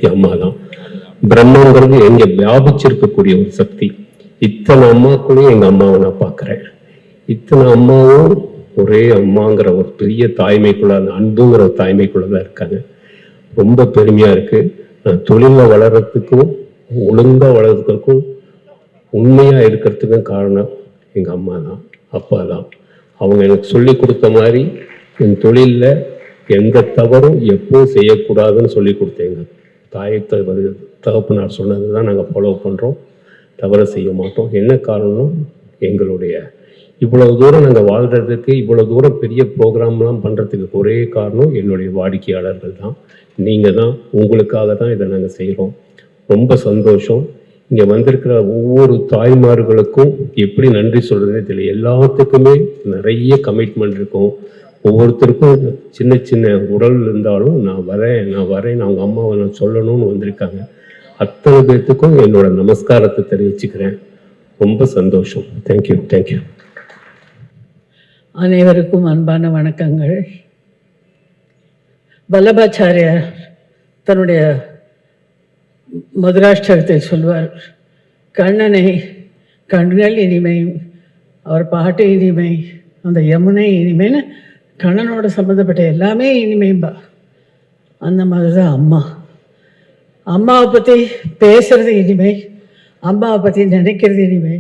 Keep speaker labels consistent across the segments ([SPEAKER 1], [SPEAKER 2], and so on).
[SPEAKER 1] என் அம்மா தான். பிரம்மங்கிறது எங்க வியாபிச்சிருக்கக்கூடிய ஒரு சக்தி. இத்தனை அம்மாக்குள்ளேயும் எங்க அம்மாவை நான் பார்க்கிறேன். இத்தனை அம்மாவும் ஒரே அம்மாங்கிற ஒரு பெரிய தாய்மைக்குள்ள, அந்த அன்புங்கிற தாய்மைக்குள்ளதான் இருக்காங்க. ரொம்ப பெருமையா இருக்கு. நான் தொழில வளர்றதுக்கும் ஒழுங்கா வளர்றதுக்கும் உண்மையா இருக்கிறதுக்கும் காரணம் எங்க அம்மா தான், அப்பா தான். அவங்க எனக்கு சொல்லி கொடுத்த மாதிரி என் தொழிலில் எந்த தவறும் எப்போ செய்யக்கூடாதுன்னு சொல்லி கொடுத்தேங்க. தாய் தகப்பனார் சொன்னது தான் நாங்கள் ஃபாலோ பண்ணுறோம், தவறு செய்ய மாட்டோம். என்ன காரணம், எங்களுடைய இவ்வளவு தூரம் நாங்கள் வாழ்கிறதுக்கு, இவ்வளோ தூரம் பெரிய ப்ரோக்ராம்லாம் பண்ணுறதுக்கு ஒரே காரணம் என்னுடைய வாடிக்கையாளர்கள் தான், நீங்கள் தான். உங்களுக்காக தான் இதை நாங்கள் செய்கிறோம். ரொம்ப சந்தோஷம். இங்கே வந்திருக்கிற ஒவ்வொரு தாய்மார்களுக்கும் எப்படி நன்றி சொல்கிறதே தெரியல. எல்லாத்துக்குமே நிறைய கமிட்மெண்ட் இருக்கும். ஒவ்வொருத்தருக்கும் சின்ன சின்ன உடல் இருந்தாலும் நான் வரேன் அவங்க அம்மாவை நான் சொல்லணும்னு வந்திருக்காங்க. அத்தனை பேர்த்துக்கும் என்னோட நமஸ்காரத்தை தெரிவிச்சுக்கிறேன். ரொம்ப சந்தோஷம். Thank you thank you.
[SPEAKER 2] அனைவருக்கும் அன்பான வணக்கங்கள். வல்லபாச்சாரியார் தன்னுடைய மதுராஷ்டகத்தில் சொல்வார், கண்ணனை கண்கள் இனிமை, அவர் பாட்டு இனிமை, அந்த யமுனை இனிமைன்னு கண்ணனோட சம்மந்தப்பட்ட எல்லாமே இனிமைம்பா. அந்த மாதிரி தான் அம்மா. அம்மாவை பற்றி பேசுறது இனிமை, அம்மாவை பற்றி நினைக்கிறது இனிமை,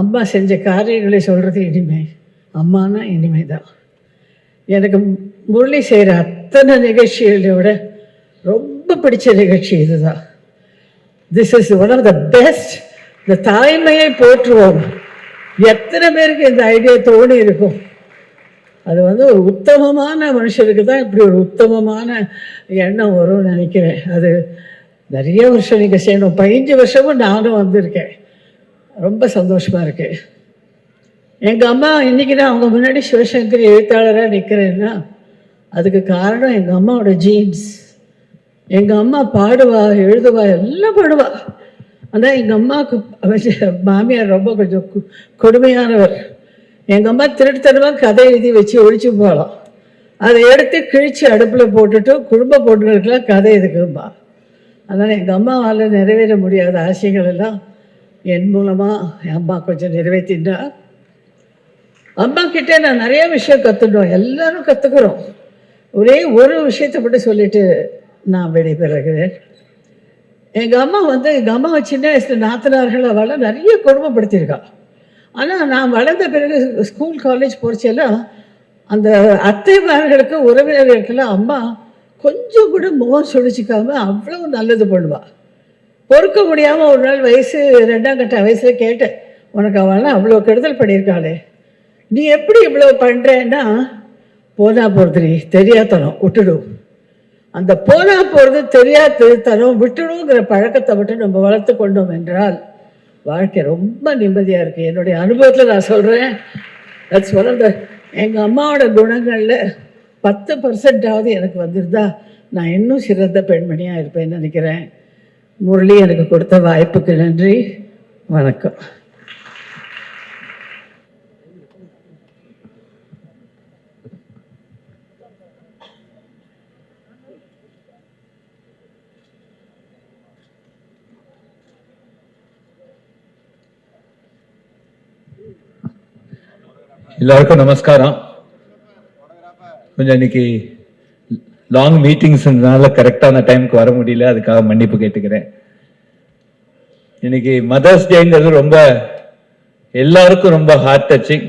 [SPEAKER 2] அம்மா செஞ்ச காரியங்களை சொல்கிறது இனிமை. அம்மானா இனிமை தான். எனக்கு முரளி செய்கிற அத்தனை நிகழ்ச்சிகளை விட ரொம்ப பிடிச்ச நிகழ்ச்சி இதுதான். This is one of the best. இந்த தாய்மையை போற்றுவோம். எத்தனை பேருக்கு இந்த ஐடியா தோணி இருக்கும்? அது ஒரு உத்தமமான மனுஷருக்கு தான் இப்படி ஒரு உத்தமமான எண்ணம் வரும்னு நினைக்கிறேன். அது நிறைய வருஷம் நீங்கள் செய்யணும். 15 வருஷமும் நானும் வந்திருக்கேன். ரொம்ப சந்தோஷமாக இருக்கு. எங்கள் அம்மா இன்றைக்கி நான் அவங்க முன்னாடி சிவசங்கரி எழுத்தாளராக நிற்கிறேன்னா அதுக்கு காரணம் எங்கள் அம்மாவோட ஜீன்ஸ். எங்கள் அம்மா பாடுவா, எழுதுவா, எல்லாம் பாடுவா. ஆனால் எங்கள் அம்மாவுக்கு மாமியார் ரொம்ப கொஞ்சம் கொடுமையானவர். எங்கள் அம்மா திருட்டுத்தனமாக கதை எழுதி வச்சு ஒழிச்சு போகலாம். அதை எடுத்து கிழிச்சு அடுப்பில் போட்டுட்டு குடும்ப பொண்ணுகளுக்கெல்லாம் கதை எதுக்கும்பா. அதனால் எங்கள் அம்மாவால் நிறைவேற முடியாத ஆசைகள் எல்லாம் என் மூலமாக என் அம்மா கொஞ்சம் நிறைவேற்றினா. அம்மா கிட்டே நான் நிறைய விஷயம் கற்றுட்டோம், எல்லாரும் கற்றுக்குறோம். ஒரே ஒரு விஷயத்தை மட்டும் சொல்லிட்டு நான் விடைபெறுகிறேன். எங்கள் அம்மாவை சின்ன வயசில் நாத்தனார்கள் அவளை நிறைய கொடுமைப்படுத்தியிருக்கா. ஆனால் நான் வளர்ந்த பிறகு ஸ்கூல் காலேஜ் போகிறச்செல்லாம் அந்த அத்தைமார்களுக்கு உறவினர்களுக்கெல்லாம் அம்மா கொஞ்சம் கூட முகம் சுழிச்சிக்காம அவ்வளோ நல்லது பண்ணுவாள். பொறுக்க முடியாமல் ஒரு நாள் வயசு 2ஆம் கட்ட வயசில் கேட்டேன், உனக்கு அவள்லாம் அவ்வளோ கெடுதல் பண்ணியிருக்காளே, நீ எப்படி இவ்வளோ பண்ணுறேன்னா, போனா போகிறதுரி தெரியாதனம் விட்டுடும். அந்த போனா போகிறது தெரியாதனம் விட்டுடுங்கிற பழக்கத்தை மட்டும் நம்ம வளர்த்து கொண்டோம் என்றால் வாழ்க்கை ரொம்ப நிம்மதியாக இருக்குது. என்னுடைய அனுபவத்தில் நான் சொல்கிறேன். தட்ஸ் ஒன் ஆஃப் த எங்கள் அம்மாவோட குணங்களில் 10% எனக்கு வந்திருந்தா நான் இன்னும் சிறந்த பெண்மணியாக இருப்பேன்னு நினைக்கிறேன். முரளி எனக்கு கொடுத்த வாய்ப்புக்கு நன்றி. வணக்கம்.
[SPEAKER 3] எல்லாருக்கும் நமஸ்காரம். கொஞ்சம் இன்னைக்கு லாங் மீட்டிங்ஸ்னால கரெக்டான டைமுக்கு வர முடியல, அதுக்காக மன்னிப்பு கேட்டுக்கிறேன். இன்னைக்கு மதர்ஸ் டேங்கிறது ரொம்ப எல்லாருக்கும் ரொம்ப ஹார்ட் டச்சிங்.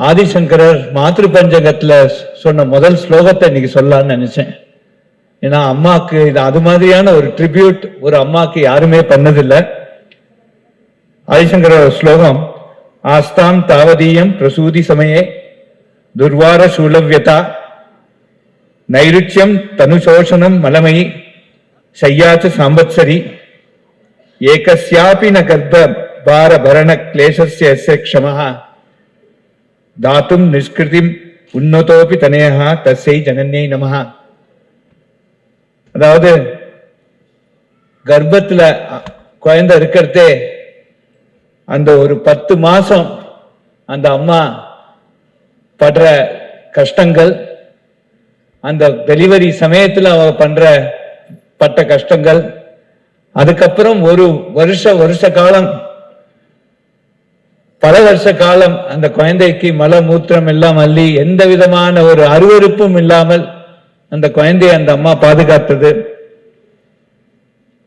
[SPEAKER 3] ஆதிசங்கரர் மாத்ரு பஞ்சகத்துல சொன்ன முதல் ஸ்லோகத்தை இன்னைக்கு சொல்லலாம்னு நினைச்சேன். ஏன்னா அம்மாக்கு இது அது மாதிரியான ஒரு ட்ரிபியூட் ஒரு அம்மாக்கு யாருமே பண்ணதில்லை. ஆதிசங்கர ஸ்லோகம், ஆஸ்தாம் தாவதீயம் பிரசூதி சமயே துர்வார சூலவ்யதா நைருச்சியம் தனுசோஷனம் மலமயி சையாச்ச சாம்பத்சரி ஏகஸ்யாபி ந கர்ப்ப பார பரண கிளேசஸ்ய யஸ்ய க்ஷமஹ தாத்தும் நிஷ்கிருதிம் உன்னதோபி தனேஹ தஸ்யை ஜனன்யை நமஹ. அதாவது கர்ப்பத்துல குழந்தை இருக்கிறதே அந்த ஒரு 10 மாசம் அந்த அம்மா படுற கஷ்டங்கள், அந்த டெலிவரி சமயத்தில் அவ பண்ற பட்ட கஷ்டங்கள், அதுக்கப்புறம் ஒரு வருஷ காலம், பல வருஷ காலம் அந்த குழந்தைக்கு மல மூத்திரம் எல்லாம் அள்ளி எந்த விதமான ஒரு அருவருப்பும் இல்லாமல் அந்த குழந்தையை அந்த அம்மா பாதுகாத்தது.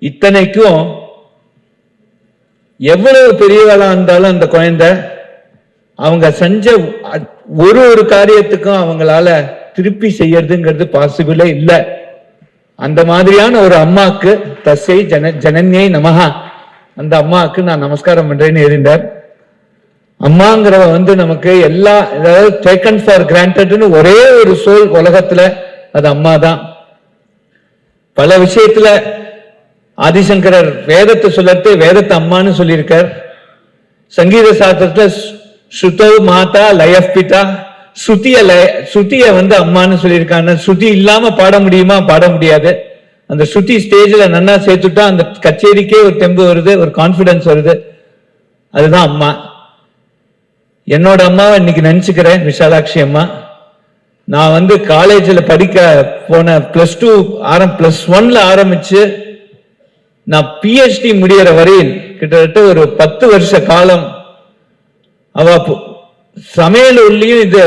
[SPEAKER 3] இத்தனைக்கும் எவ்வளவு பெரியவளா இருந்தாலும் அந்த குழந்தை அவங்க செஞ்ச ஒரு காரியத்துக்கும் அவங்களால திருப்பி செய்யறதுங்கிறது பாசிபிளே இல்லை. அந்த மாதிரியான ஒரு அம்மாக்கு தசை ஜனன்யை நமஹா, அந்த அம்மாவுக்கு நான் நமஸ்காரம் பண்றேன்னு எழுந்தார். அம்மாங்கிறவ நமக்கு எல்லா, அதாவது டேக்கன் ஃபார் கிராண்டட்னு ஒரே ஒரு சோல் உலகத்துல அது அம்மா தான். பல விஷயத்துல ஆதிசங்கரர் வேதத்தை சொல்லறது வேதத்தை அம்மான்னு சொல்லியிருக்கார். சங்கீத சாஸ்திரத்துல ஸ்ருதௌ மாதா லயஃப் பிதா, ஸ்ருதிய அம்மான்னு சொல்லியிருக்காங்க. ஸ்ருதி இல்லாம பாட முடியுமா? பாட முடியாது. அந்த ஸ்ருதி ஸ்டேஜ்ல நன்னா சேர்த்துட்டா அந்த கச்சேரிக்கே ஒரு தெம்பு வருது, ஒரு கான்பிடன்ஸ் வருது. அதுதான் அம்மா. என்னோட அம்மாவை இன்னைக்கு நினைச்சுக்கிறேன், விஷாலாட்சி அம்மா. நான் காலேஜில் படிக்க போன +2 +1ல ஆரம்பிச்சு நான் PhD முடிகிற வரையில் கிட்டத்தட்ட ஒரு 10 வருஷ காலம் அவ சமையலூர்லயும் இது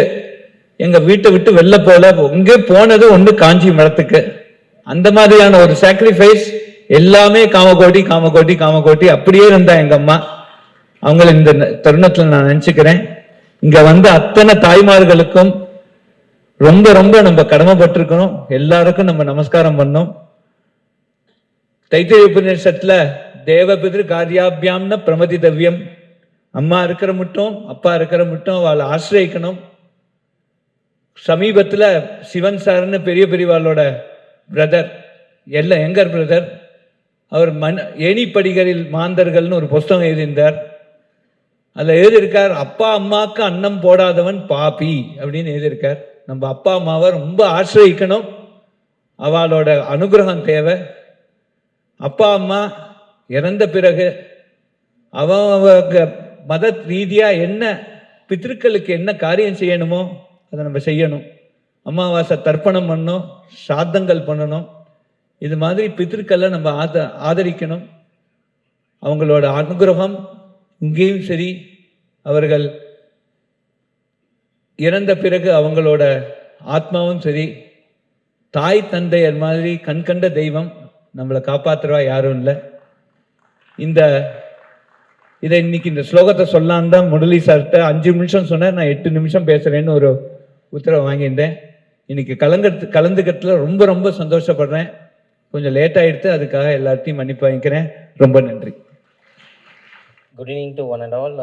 [SPEAKER 3] எங்க வீட்டை விட்டு வெளில போல, இங்க போனது ஒண்ணு காஞ்சி மரத்துக்கு. அந்த மாதிரியான ஒரு சாக்ரிஃபைஸ் எல்லாமே காமகோட்டி காமகோட்டி காமகோட்டி அப்படியே இருந்தா எங்க அம்மா. அவங்கள இந்த தருணத்துல நான் நினைச்சுக்கிறேன். இங்க அத்தனை தாய்மார்களுக்கும் ரொம்ப ரொம்ப நம்ம கடமைப்பட்டிருக்கணும். எல்லாருக்கும் நம்ம நமஸ்காரம் பண்ணோம். தைத்திரிய உபநிஷத்துல தேவபிதிரு காரியாபியாம்ன பிரமதிதவ்யம், அம்மா இருக்கிற மட்டும் அப்பா இருக்கிற மட்டும் அவளை ஆசிரியக்கணும். சமீபத்துல சிவன் சார்னு பெரிய பெரியவாளோட பிரதர், எங்கர் பிரதர், அவர் ஏணிப்படிகளில் மாந்தர்கள்னு ஒரு புஸ்தகம் எழுதியிருந்தார். அதுல எழுதியிருக்கார், அப்பா அம்மாவுக்கு அன்னம் போடாதவன் பாப்பி அப்படின்னு எழுதியிருக்கார். நம்ம அப்பா அம்மாவை ரொம்ப ஆசிரியக்கணும், அவளோட அனுகிரகம் தேவை. அப்பா அம்மா இறந்த பிறகு அவங்க மத ரீதியா என்ன பித்திருக்களுக்கு என்ன காரியம் செய்யணுமோ அதை நம்ம செய்யணும். அமாவாசை தர்ப்பணம் பண்ணணும், சாத்தங்கள் பண்ணணும். இது மாதிரி பித்திருக்களை நம்ம ஆதரிக்கணும். அவங்களோட அனுகிரகம் இங்கேயும் சரி, அவர்கள் இறந்த பிறகு அவங்களோட ஆத்மாவும் சரி, தாய் தந்தையர் மாதிரி கண்கண்ட தெய்வம், நம்மளை காப்பாத்துறவா யாரும் இல்லை. இதை இன்னைக்கு இந்த ஸ்லோகத்தை சொல்லான்னு தான் முரளி சார்கிட்ட 5 நிமிஷம் சொன்னேன். நான் 8 நிமிஷம் பேசுறேன்னு ஒரு உத்தரவு வாங்கியிருந்தேன். இன்னைக்கு கலந்துக்கிறதுல ரொம்ப ரொம்ப சந்தோஷப்படுறேன். கொஞ்சம் லேட் ஆயிடுத்து, அதுக்காக எல்லாத்தையும் மன்னிப்பு வாங்கிக்கிறேன். ரொம்ப நன்றி.
[SPEAKER 4] Good evening to one and all.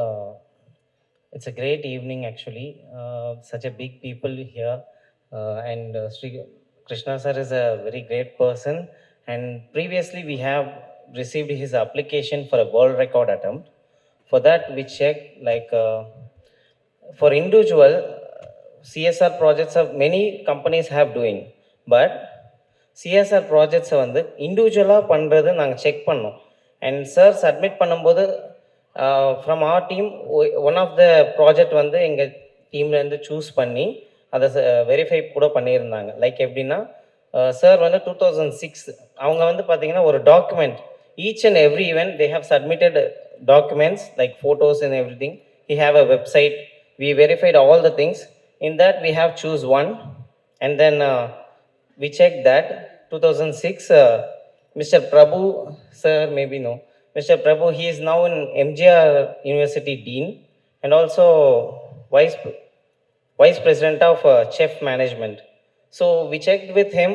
[SPEAKER 4] It's a great evening actually. Such a big people here, and Sri Krishna sir is a very great person. And previously we have received his application for a world record attempt. For that we checked for individual CSR projects of many companies have doing, but CSR projects individual பண்றது நாங்க check பண்ணோம். And sir submit பண்ணும்போது from our team one of the project எங்க டீம்ல இருந்து choose பண்ணி அதை verify கூட பண்ணியிருந்தாங்க. லைக் எப்படின்னா சார் 2006 அவங்க பார்த்தீங்கன்னா ஒரு document, each and every event they have submitted documents like photos and everything. He have a website, we verified all the things. In that we have choose one, and then we checked that 2006 Mr. Prabhu sir, maybe no, Mr. Prabhu, he is now in MGR University Dean and also Vice President of Chef Management. So we checked with him.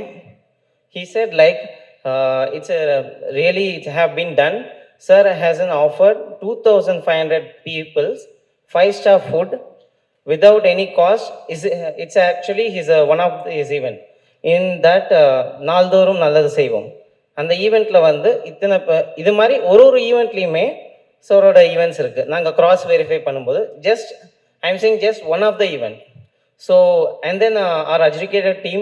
[SPEAKER 4] He said it's really it have been done. Sir has an offer 2,500 people 5-star food without any cost. It's actually one of his event. In that நாள்தோறும் நல்லது செய்வோம் அந்த ஈவெண்ட்டில் இது மாதிரி ஒரு ஈவெண்ட்லேயுமே சாரோட events இருக்குது. நாங்கள் கிராஸ் வெரிஃபை பண்ணும்போது just I'm saying just one of the event. So and then our adjudicated team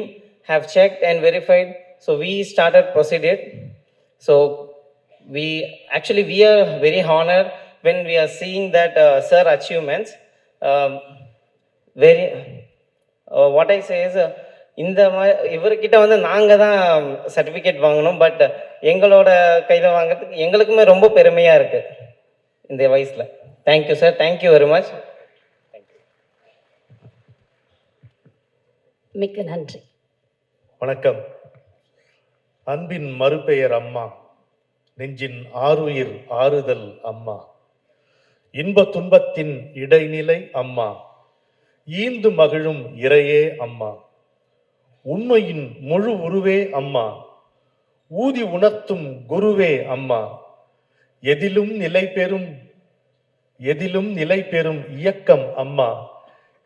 [SPEAKER 4] have checked and verified. So we started procedure. So we are very honored when we are seeing that sir achievements. What I say is இந்த இவர்கிட்ட வந்து நாங்கள் தான் certificate வாங்கணும். But எங்களோட கையில் வாங்குறதுக்கு எங்களுக்குமே ரொம்ப பெருமையாக இருக்குது இந்த வயசில். Thank you sir, thank you very much.
[SPEAKER 5] மிக்க நன்றி.
[SPEAKER 6] வணக்கம். அன்பின் மறுபெயர் அம்மா, நெஞ்சின் ஆருயிர் ஆறுதல் அம்மா, இன்ப துன்பத்தின் இடைநிலை அம்மா, ஈந்து மகிழும் இறையே அம்மா, உண்மையின் முழு உருவே அம்மா, ஊதி உணர்த்தும் குருவே அம்மா, எதிலும் நிலை பெறும் இயக்கம் அம்மா,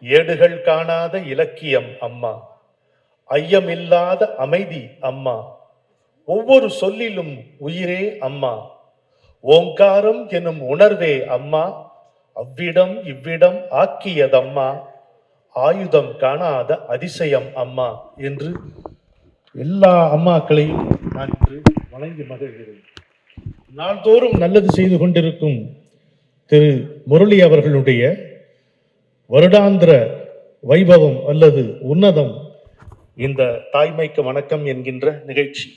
[SPEAKER 6] ஏடுகள் காணாத இலக்கியம் அம்மா, ஐயமில்லாத அமைதி அம்மா, ஒவ்வொரு சொல்லிலும் உயிரே அம்மா, ஓங்காரம் எனும் உணர்வே அம்மா, அவ்விடம் இவ்விடம் ஆக்கியதம்மா, ஆயுதம் காணாத அதிசயம் அம்மா என்று எல்லா அம்மாக்களையும் நான் வணங்கி மகிழ்கிறேன். நாள்தோறும் நல்லது செய்து கொண்டிருக்கும் திரு முரளி அவர்களுடைய வருடாந்திர வைபவம் அல்லது உன்னதம் இந்த தாய்மைக்கு வணக்கம் என்கின்ற நிகழ்ச்சி.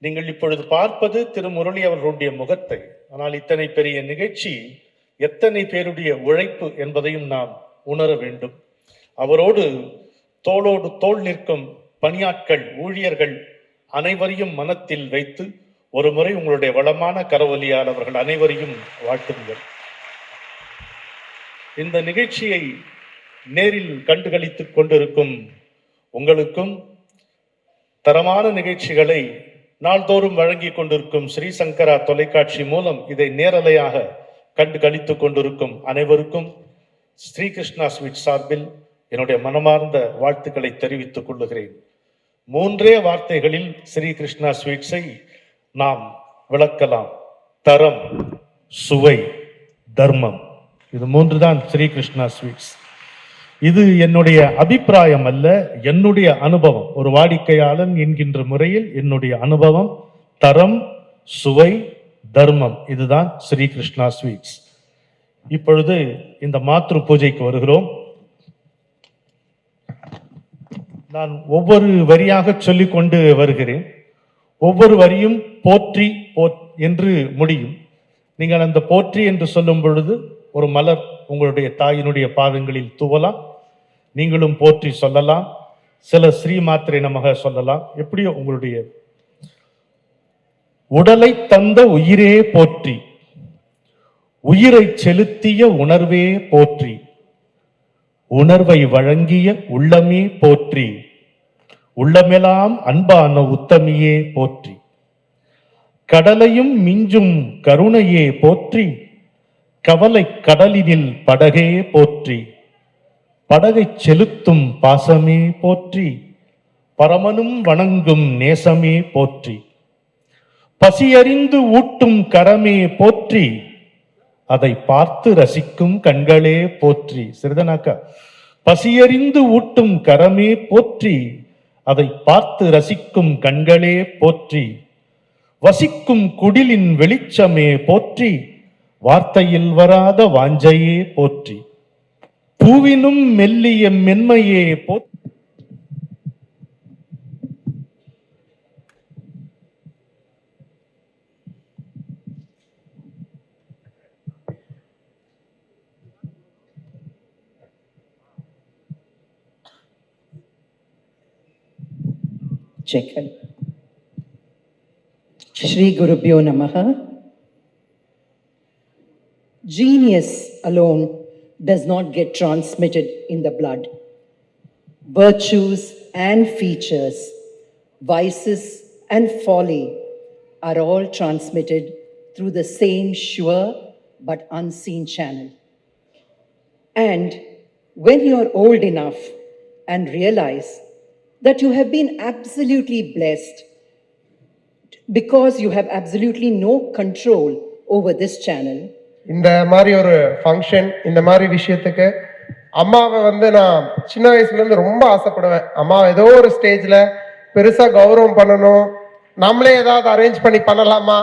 [SPEAKER 6] நீங்கள் இப்பொழுது பார்ப்பது திரு முரளி அவர்களுடைய முகத்தை. ஆனால் இத்தனை பெரிய நிகழ்ச்சி எத்தனை பேருடைய உழைப்பு என்பதையும் நாம் உணர வேண்டும். அவரோடு தோளோடு தோள் நிற்கும் பணியாட்கள், ஊழியர்கள் அனைவரையும் மனத்தில் வைத்து ஒரு முறை உங்களுடைய வளமான கரவொலியால் அவர்கள் அனைவரையும் வாழ்த்துங்கள். இந்த நிகழ்ச்சியை நேரில் கண்டுகளித்துக் கொண்டிருக்கும் உங்களுக்கும், தரமான நிகழ்ச்சிகளை நாள்தோறும் வழங்கி கொண்டிருக்கும் ஸ்ரீசங்கரா தொலைக்காட்சி மூலம் இதை நேரலையாக கண்டு கழித்துக் கொண்டிருக்கும் அனைவருக்கும் ஸ்ரீகிருஷ்ணா ஸ்வீட் சார்பில் என்னுடைய மனமார்ந்த வாழ்த்துக்களை தெரிவித்துக் கொள்ளுகிறேன். 3 வார்த்தைகளில் ஸ்ரீகிருஷ்ணா ஸ்வீட்ஸை நாம் விளக்கலாம்: தரம், சுவை, தர்மம். இது 3 தான் ஸ்ரீகிருஷ்ணா ஸ்வீட்ஸ். இது என்னுடைய அபிப்பிராயம் அல்ல, என்னுடைய அனுபவம். ஒரு வாடிக்கையாளன் என்கின்ற முறையில் என்னுடைய அனுபவம். தரம், சுவை, தர்மம், இதுதான் ஸ்ரீகிருஷ்ணா ஸ்வீட்ஸ். இப்பொழுது இந்த மாத்ரு பூஜைக்கு வருகிறோம். நான் ஒவ்வொரு வரியாக சொல்லிக் கொண்டு வருகிறேன். ஒவ்வொரு வரியும் போற்றி என்று முடியும். நீங்கள் அந்த போற்றி என்று சொல்லும் பொழுது ஒரு மலர் உங்களுடைய தாயினுடைய பாதங்களில் தூவலாம். நீங்களும் போற்றி சொல்லலாம். சில ஸ்ரீ மாத்திரை நமக சொல்லலாம். எப்படியோ உங்களுடைய உடலை தந்த உயிரே போற்றி, உயிரை செலுத்திய உணர்வே போற்றி, உணர்வை வழங்கிய உள்ளமே போற்றி, உள்ளமெல்லாம் அன்பான உத்தமியே போற்றி, கடலையும் மிஞ்சும் கருணையே போற்றி, கவலை கடலினில் படகே போற்றி, படகை செலுத்தும் பாசமே போற்றி, பரமனும் வணங்கும் நேசமே போற்றி, பசியறிந்து ஊட்டும் கரமே போற்றி, அதை பார்த்து ரசிக்கும் கண்களே போற்றி. சிறிதனாக்கா, பசியறிந்து ஊட்டும் கரமே போற்றி, அதை பார்த்து ரசிக்கும் கண்களே போற்றி, வசிக்கும் குடிலின் வெளிச்சமே போற்றி, வார்த்தையில் வராத வாஞ்சையே போற்றி, பூவினும் மெல்லிய மென்மையே போற்றி,
[SPEAKER 7] Check. Shri Gurubhyo Namaha. Genius alone does not get transmitted in the blood. Virtues and features, vices and folly are all transmitted through the same sure but unseen channel. And when you are old enough and realize that you have been absolutely blessed because you have absolutely no control over this channel.
[SPEAKER 8] இந்த மாதிரி ஒரு function, இந்த மாதிரி விஷயத்துக்கு அம்மாவை நான் சின்ன வயசுலேருந்து ரொம்ப ஆசைப்படுவேன். அம்மாவை ஏதோ ஒரு ஸ்டேஜில் பெருசாக கௌரவம் பண்ணணும், நம்மளே ஏதாவது அரேஞ்ச் பண்ணி பண்ணலாமா,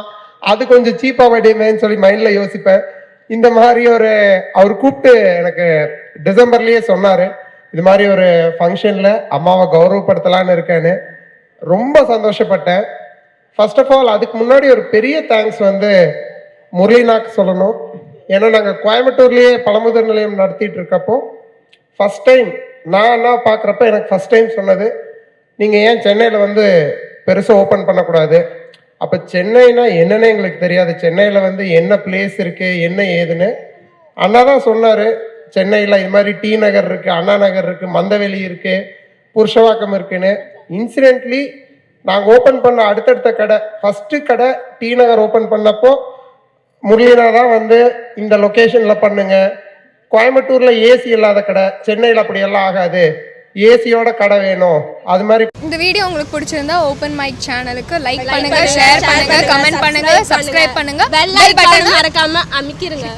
[SPEAKER 8] அது கொஞ்சம் சீப்பாக வடிமேன்னு சொல்லி மைண்டில் யோசிப்பேன். இந்த மாதிரி அவர் கூப்பிட்டு எனக்கு டிசம்பர்லேயே சொன்னார், இது மாதிரி ஒரு ஃபங்க்ஷனில் அம்மாவை கௌரவப்படுத்தலான்னு இருக்கேன்னு ரொம்ப சந்தோஷப்பட்டேன். ஃபர்ஸ்ட் ஆஃப் ஆல் அதுக்கு முன்னாடி ஒரு பெரிய தேங்க்ஸ் வந்து முரளினாக்கு சொல்லணும். ஏன்னா நாங்கள் கோயம்புத்தூர்லேயே பழமுதிர் நிலையம் நடத்திட்டு இருக்கப்போ ஃபஸ்ட் டைம் நான் பார்க்குறப்ப எனக்கு ஃபஸ்ட் டைம் சொன்னது, நீங்கள் ஏன் சென்னையில் வந்து பெருசாக ஓப்பன் பண்ணக்கூடாது. அப்போ சென்னைனா என்னன்னு எங்களுக்கு தெரியாது, சென்னையில் வந்து என்ன பிளேஸ் இருக்குது என்ன ஏதுன்னு. அண்ணா தான் சொன்னார், சென்னையில் இது மாதிரி டி நகர் இருக்குது, அண்ணா நகர் இருக்குது, மந்தவெளி இருக்குது, புருஷவாக்கம் இருக்குன்னு. இன்சிடென்ட்லி நாங்கள் ஓப்பன் பண்ண அடுத்தடுத்த கடை, ஃபஸ்ட்டு கடை டி நகர் ஓப்பன் பண்ணப்போ முரளினா தான் வந்து இந்த லொக்கேஷனில் பண்ணுங்க, கோயம்புத்தூரில் ஏசி இல்லாத கடை, சென்னையில் அப்படியெல்லாம் ஆகாது, ஏசியோட கடை வேணும். அது மாதிரி
[SPEAKER 5] இந்த வீடியோ உங்களுக்கு பிடிச்சிருந்தா ஓபன் மைக் சேனலுக்கு லைக் பண்ணுங்க, ஷேர் பண்ணுங்க, கமெண்ட் பண்ணுங்க, சப்ஸ்கிரைப் பண்ணுங்க, பெல் பட்டன் மறக்காம அமுக்கிருங்க.